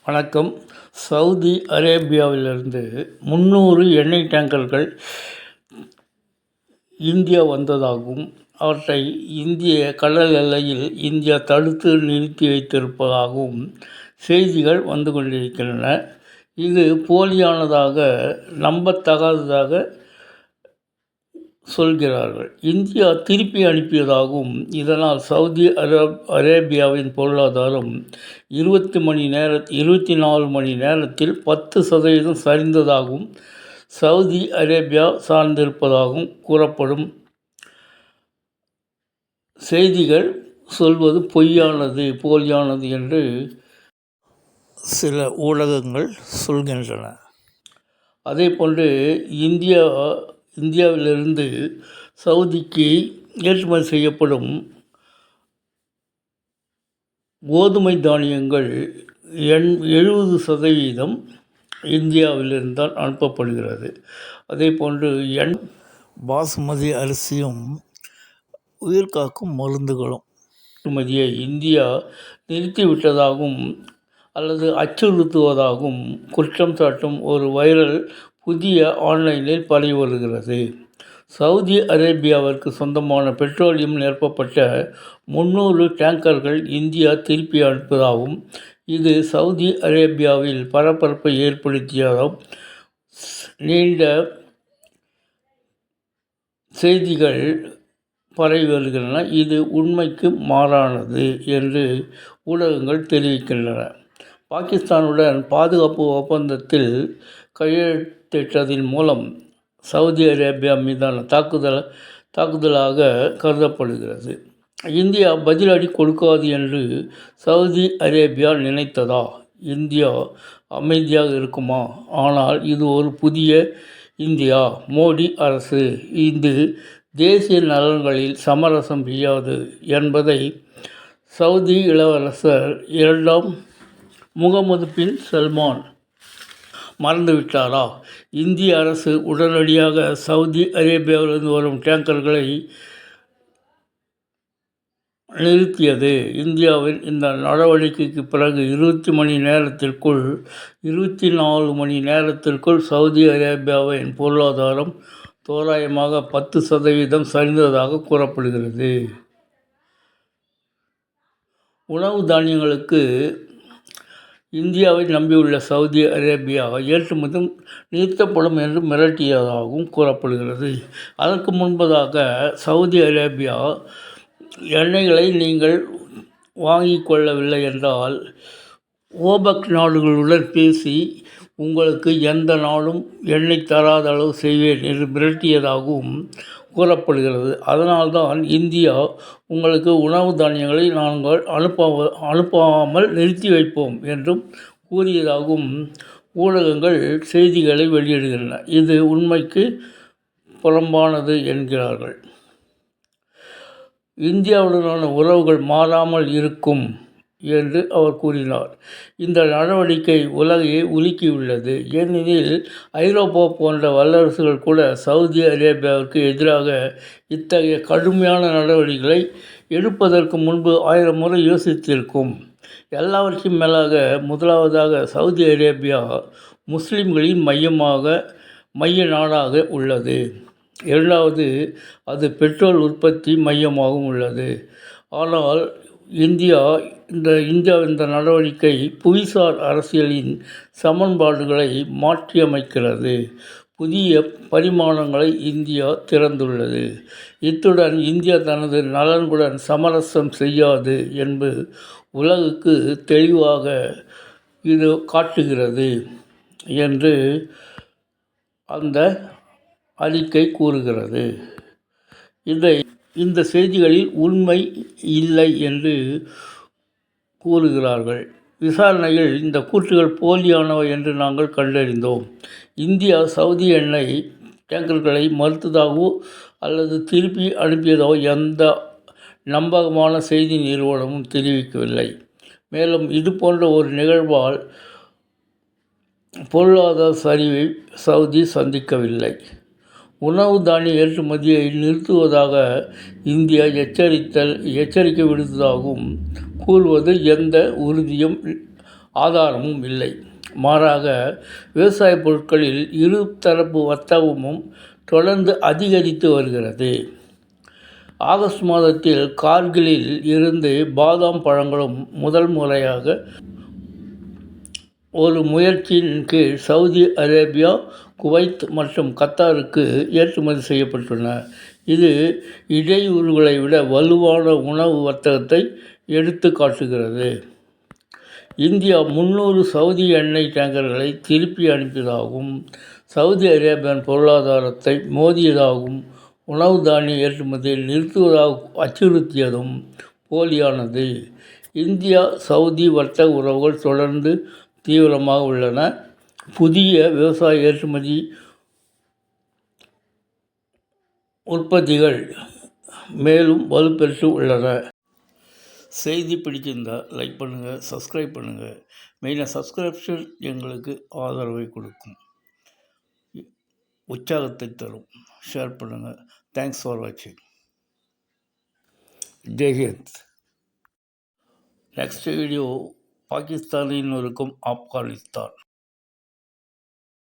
வணக்கம். சவுதி அரேபியாவிலிருந்து 300 எண்ணெய் டேங்கர்கள் இந்தியா வந்ததாகவும், அவற்றை இந்திய கடல் எல்லையில் இந்தியா தடுத்து நிறுத்தி வைத்திருப்பதாகவும் செய்திகள் வந்து கொண்டிருக்கின்றன. இது போலியானதாக, நம்பத்தகாததாக சொல்கிறார்கள். இந்தியா திருப்பி அனுப்பியதாகவும், இதனால் சவுதி அரேபியாவின் பொருளாதாரம் 24 மணி நேரத்தில் 10% சரிந்ததாகவும், சவுதி அரேபியா சார்ந்திருப்பதாகவும் கூறப்படும் செய்திகள் சொல்வது பொய்யானது, போலியானது என்று சில ஊடகங்கள் சொல்கின்றன. அதேபோன்று இந்தியாவிலிருந்து சவுதிக்கு ஏற்றுமதி செய்யப்படும் கோதுமை தானியங்கள் 70% இந்தியாவிலிருந்து தான் அனுப்பப்படுகிறது. அதேபோன்று பாசுமதி அரிசியும் உயிர்காக்கும் மருந்துகளும் ஏற்றுமதியை இந்தியா நிறுத்திவிட்டதாகவும் அல்லது அச்சுறுத்துவதாகவும் குற்றம் சாட்டும் ஒரு வைரல் புதிய ஆன்லைனில் பரவி வருகிறது. சவுதி அரேபியாவிற்கு சொந்தமான பெட்ரோலியம் நிரப்பப்பட்ட 300 டேங்கர்கள் இந்தியா திருப்பி அனுப்புவதாகவும், இது சவுதி அரேபியாவில் பரபரப்பை ஏற்படுத்தியதாகவும் நீண்ட செய்திகள் பரவி வருகின்றன. இது உண்மைக்கு மாறானது என்று ஊடகங்கள் தெரிவிக்கின்றன. பாகிஸ்தானுடன் பாதுகாப்பு ஒப்பந்தத்தில் கையெழுத்திட்டதன் மூலம் சவுதி அரேபியா மீதான தாக்குதலாக கருதப்படுகிறது. இந்தியா பதிலடி கொடுக்காது என்று சவுதி அரேபியா நினைத்ததா? இந்தியா அமைதியாக இருக்குமா? ஆனால் இது ஒரு புதிய இந்தியா. மோடி அரசு இது தேசிய நலன்களில் சமரசம் செய்யாது என்பதை சவுதி இளவரசர் 2ஆம் முகமது பின் சல்மான் மறந்துவிட்டாரா? இந்திய அரசு உடனடியாக சவுதி அரேபியாவிலிருந்து வரும் டேங்கர்களை நிறுத்தியது. இந்தியாவின் இந்த நடவடிக்கைக்கு பிறகு 24 மணி நேரத்திற்குள் சவுதி அரேபியாவின் பொருளாதாரம் தோராயமாக 10% சரிந்ததாக கூறப்படுகிறது. உணவு தானியங்களுக்கு இந்தியாவை நம்பியுள்ள சவுதி அரேபியா ஏற்றுமதி நிறுத்தப்படும் என்று மிரட்டியதாகவும் கூறப்படுகிறது. அதற்கு முன்பதாக சவுதி அரேபியா எண்ணெய்களை நீங்கள் வாங்கிக் கொள்ளவில்லை என்றால் ஓபக் நாடுகளுடன் பேசி உங்களுக்கு எந்த நாடும் எண்ணெய் தராத அளவு செய்வேன் என்று மிரட்டியதாகவும் கூறப்படுகிறது. அதனால்தான் இந்தியா உங்களுக்கு உணவு தானியங்களை நாங்கள் அனுப்பாமல் நிறுத்தி வைப்போம் என்றும் கூறியதாகவும் ஊடகங்கள் செய்திகளை வெளியிடுகின்றன. இது உண்மைக்கு புறம்பானது என்கிறார்கள். இந்தியாவுடனான உறவுகள் மாறாமல் இருக்கும் என்று அவர் கூறினார். இந்த நடவடிக்கை உலகையே உலுக்கியுள்ளது. ஏனெனில் ஐரோப்பா போன்ற வல்லரசுகள் கூட சவுதி அரேபியாவிற்கு எதிராக இத்தகைய கடுமையான நடவடிக்கைகளை எடுப்பதற்கு முன்பு 1000 முறை யோசித்திருக்கும். எல்லாவற்றையும் மேலாக, முதலாவதாக சவுதி அரேபியா முஸ்லிம்களின் மைய நாடாக உள்ளது. இரண்டாவது, அது பெட்ரோல் உற்பத்தி மையமாகவும் உள்ளது. ஆனால் இந்தியா இந்த நடவடிக்கை புவிசார் அரசியலின் சமன்பாடுகளை மாற்றியமைக்கிறது. புதிய பரிமாணங்களை இந்தியா திறந்துள்ளது. இத்துடன் இந்தியா தனது நலன்களுடன் சமரசம் செய்யாது என்பது உலகுக்கு தெளிவாக இது காட்டுகிறது என்று அந்த அறிக்கை கூறுகிறது. இந்த செய்திகளில் உண்மை இல்லை என்று கூறுகிறார்கள். விசாரணையில் இந்த கூற்றுகள் போலியானவை என்று நாங்கள் கண்டறிந்தோம். இந்தியா சவுதி எண்ணெய் டேங்கர்களை மறுத்ததாகவோ அல்லது திருப்பி அனுப்பியதாகவோ எந்த நம்பகமான செய்தி நிறுவனமும் தெரிவிக்கவில்லை. மேலும் இது போன்ற ஒரு நிகழ்வால் பொருளாதார சரிவை சவுதி சந்திக்கவில்லை. உணவு தானிய ஏற்றுமதியை நிறுத்துவதாக இந்தியா எச்சரிக்கை விடுத்ததாகவும் கூறுவது எந்த உறுதியும் ஆதாரமும் இல்லை. மாறாக விவசாய பொருட்களில் இருதரப்பு வர்த்தகமும் தொடர்ந்து அதிகரித்து வருகிறது. ஆகஸ்ட் மாதத்தில் கார்கிலில் இருந்து பாதாம் பழங்களும் முதல் முறையாக ஒரு முயற்சியின் கீழ் சவுதி அரேபியா, குவைத் மற்றும் கத்தாருக்கு ஏற்றுமதி செய்யப்பட்டுள்ளன. இது இடையூறுகளை விட வலுவான உணவு வர்த்தகத்தை எடுத்து காட்டுகிறது. இந்தியா 300 சவுதி எண்ணெய் டேங்கர்களை திருப்பி அனுப்பியதாகவும், சவுதி அரேபியாவின் பொருளாதாரத்தை மோதியதாகவும், உணவு தானிய ஏற்றுமதியை நிறுத்துவதாக அச்சுறுத்தியதும் போலியானது. இந்தியா சவுதி வர்த்தக உறவுகள் தொடர்ந்து தீவிரமாக உள்ளன. புதிய விவசாய ஏற்றுமதி உற்பத்திகள் மேலும் வலுப்பெற்று உள்ளன. செய்தி பிடிச்சிருந்தால் லைக் பண்ணுங்கள், சப்ஸ்கிரைப் பண்ணுங்கள். மெயினாக சப்ஸ்கிரிப்ஷன் எங்களுக்கு ஆதரவை கொடுக்கும், உற்சாகத்தை தரும். ஷேர் பண்ணுங்கள். தேங்க்ஸ் ஃபார் வாட்சிங். ஜெய்ஹிந்த். நெக்ஸ்ட் வீடியோ பாகிஸ்தானில் இருக்கும் ஆப்கானிஸ்தான்.